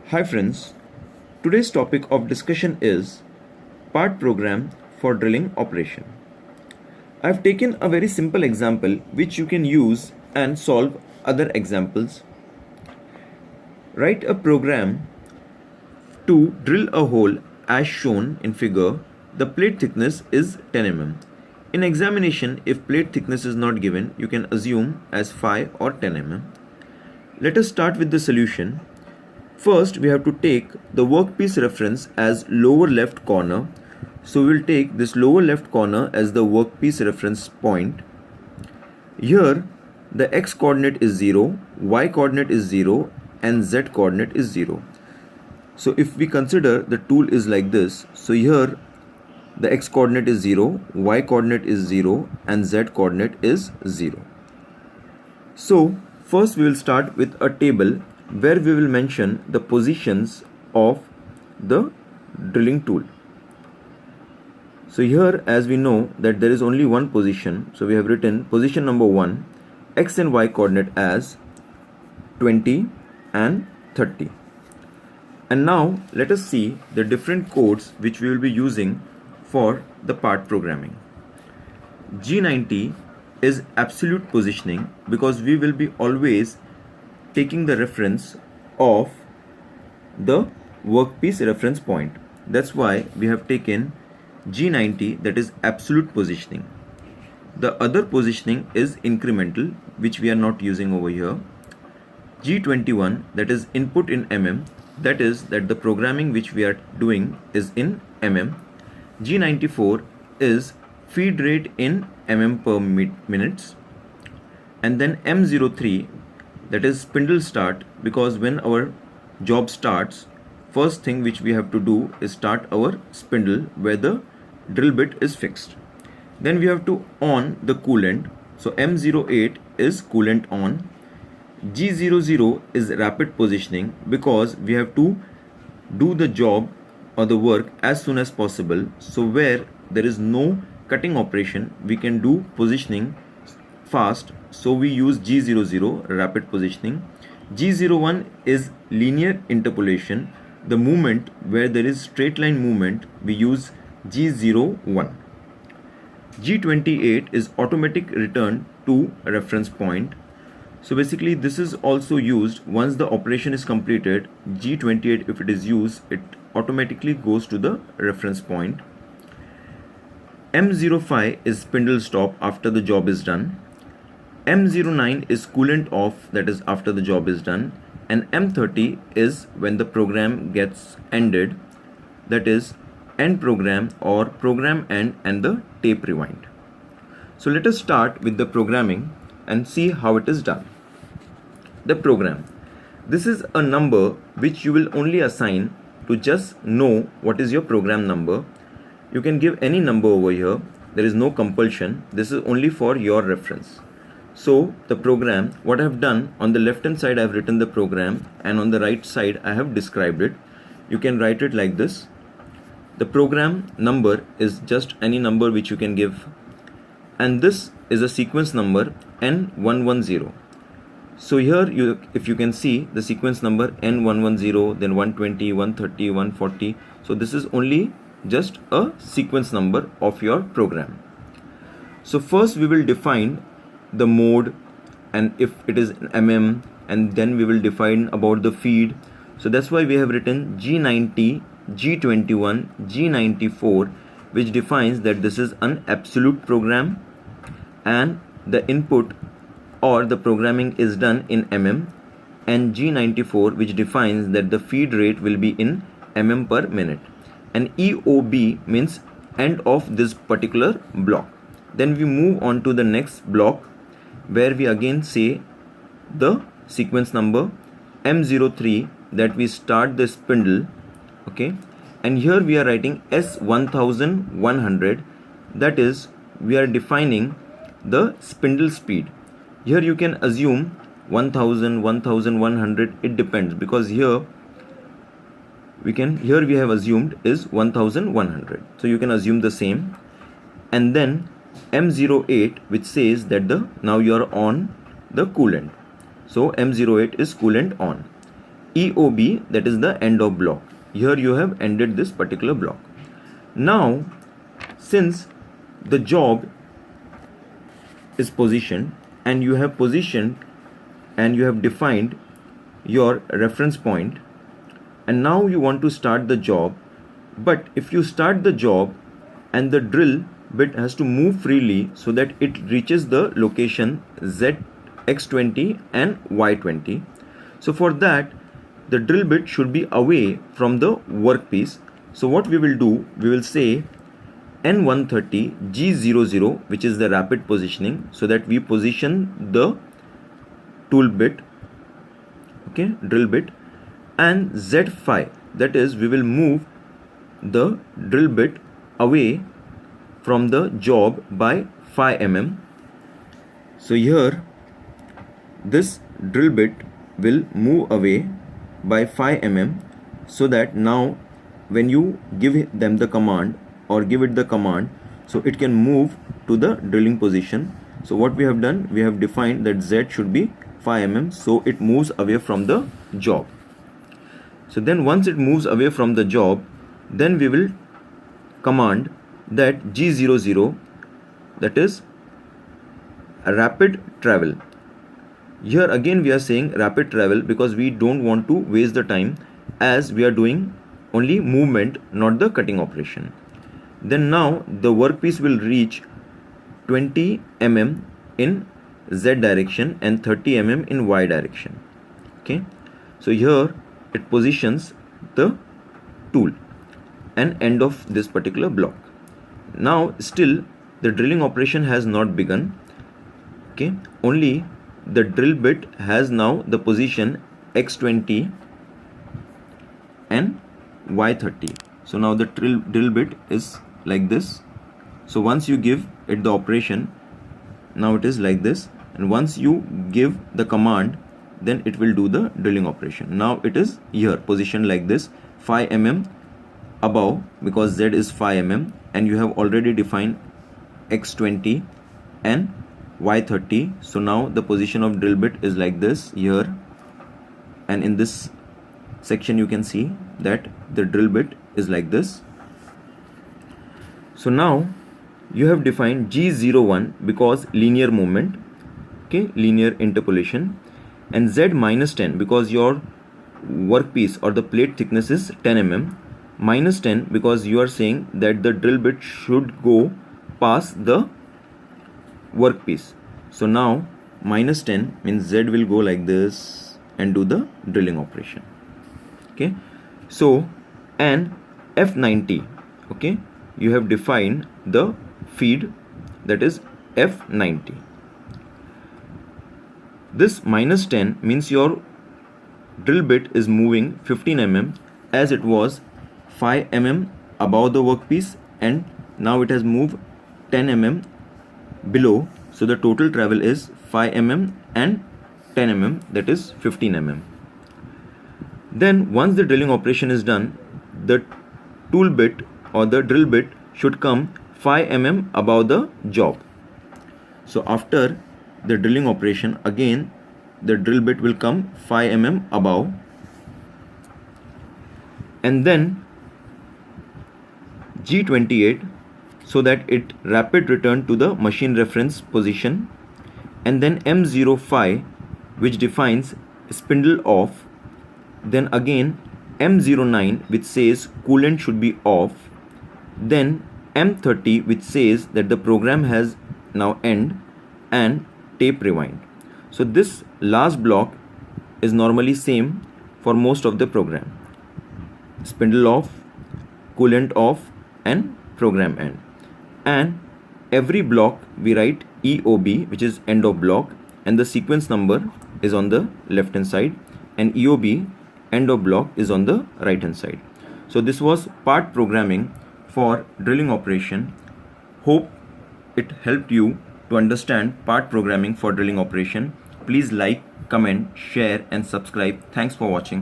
Hi friends, today's topic of discussion is part program for drilling operation. I've taken a very simple example which you can use and solve other examples. Write a program to drill a hole as shown in figure. The plate thickness is 10 mm. In examination, if plate thickness is not given, you can assume as 5 or 10 mm. Let us start with the solution. First, we have to take the workpiece reference as lower left corner. So we will take this lower left corner as the workpiece reference point. Here, the x coordinate is 0, y coordinate is 0, and z coordinate is 0. So if we consider the tool is like this, so here the x coordinate is 0, y coordinate is 0, and z coordinate is 0. So first we will start with a table where we will mention the positions of the drilling tool. So here, as we know that there is only one position, so we have written position number 1, x and y coordinate as 20 and 30. And now let us see the different codes which we will be using for the part programming. G90 is absolute positioning because we will be always taking the reference of the workpiece reference point. That's why we have taken G90, that is absolute positioning. The other positioning is incremental, which we are not using over here. G21, that is input in mm, that is that the programming which we are doing is in mm. G94 is feed rate in mm per minutes. And then M03, that is spindle start, because when our job starts, first thing which we have to do is start our spindle where the drill bit is fixed. Then we have to on the coolant, so M08 is coolant on. G00 is rapid positioning because we have to do the job or the work as soon as possible. So where there is no cutting operation, we can do positioning fast, so we use G00, rapid positioning. G01 is linear interpolation, the movement where there is straight line movement, we use G01. G28 is automatic return to reference point. So basically this is also used once the operation is completed. G28, if it is used, it automatically goes to the reference point. M05 is spindle stop after the job is done. M09 is coolant off, that is after the job is done. And M30 is when the program gets ended, that is end program or program end and the tape rewind. So let us start with the programming and see how it is done. The program. This is a number which you will only assign to just know what is your program number. You can give any number over here. There is no compulsion. This is only for your reference. So the program, what I have done, on the left hand side I have written the program and on the right side I have described it. You can write it like this. The program number is just any number which you can give, and this is a sequence number N110. So here if you can see the sequence number N110, then 120, 130, 140. So this is only just a sequence number of your program. So first we will define the mode, and if it is mm, and then we will define about the feed. So that's why we have written G90, G21, G94, which defines that this is an absolute program and the input or the programming is done in mm, and G94, which defines that the feed rate will be in mm per minute, and EOB means end of this particular block. Then we move on to the next block where we again say the sequence number M03, that we start the spindle, okay, and here we are writing S1100, that is we are defining the spindle speed. Here you can assume 1000, 1100, it depends, because here we have assumed is 1100, so you can assume the same. And then M08, which says that now you are on the coolant, so M08 is coolant on. EOB, that is the end of block. Here you have ended this particular block. Now, since the job is positioned and you have positioned and you have defined your reference point, and now you want to start the job, but if you start the job and the drill bit has to move freely so that it reaches the location Z, X20 and Y20. So for that, the drill bit should be away from the workpiece. So what we will do, we will say N130 G00, which is the rapid positioning, so that we position the tool bit, okay, drill bit, and Z5, that is we will move the drill bit away from the job by 5 mm. So here this drill bit will move away by 5 mm, so that now when you give them the command or give it the command, so it can move to the drilling position. So what we have done, we have defined that Z should be 5 mm, so it moves away from the job. So then once it moves away from the job, then we will command that G00, that is a rapid travel. Here again we are saying rapid travel because we don't want to waste the time, as we are doing only movement, not the cutting operation. Then now the workpiece will reach 20 mm in Z direction and 30 mm in Y direction. Okay, so here it positions the tool and end of this particular block. Now still the drilling operation has not begun. Okay, only the drill bit has now the position X20 and Y30. So now the drill bit is like this. So once you give it the operation, now it is like this, and once you give the command, then it will do the drilling operation. Now it is here positioned like this, 5 mm above, because Z is 5 mm, and you have already defined X20 and Y30. So now the position of drill bit is like this here, and in this section you can see that the drill bit is like this. So now you have defined G01 because linear movement, okay, linear interpolation, and Z minus 10 because your workpiece or the plate thickness is 10 mm, minus 10 because you are saying that the drill bit should go past the workpiece. So now minus 10 means Z will go like this and do the drilling operation. Okay, so and F90, okay, you have defined the feed, that is F90. This minus 10 means your drill bit is moving 15 mm, as it was 5 mm above the workpiece and now it has moved 10 mm below. So the total travel is 5 mm and 10 mm, that is 15 mm. Then once the drilling operation is done, the tool bit or the drill bit should come 5 mm above the job. So after the drilling operation, again the drill bit will come 5 mm above, and then G28 so that it rapid return to the machine reference position, and then M05 which defines spindle off, then again M09 which says coolant should be off, then M30 which says that the program has now end, and tape rewind. So this last block is normally same for most of the program: spindle off, coolant off, and program end. And every block we write EOB, which is end of block, and the sequence number is on the left hand side, and EOB, end of block, is on the right hand side. So this was part programming for drilling operation. Hope it helped you to understand part programming for drilling operation. Please like, comment, share and subscribe. Thanks for watching.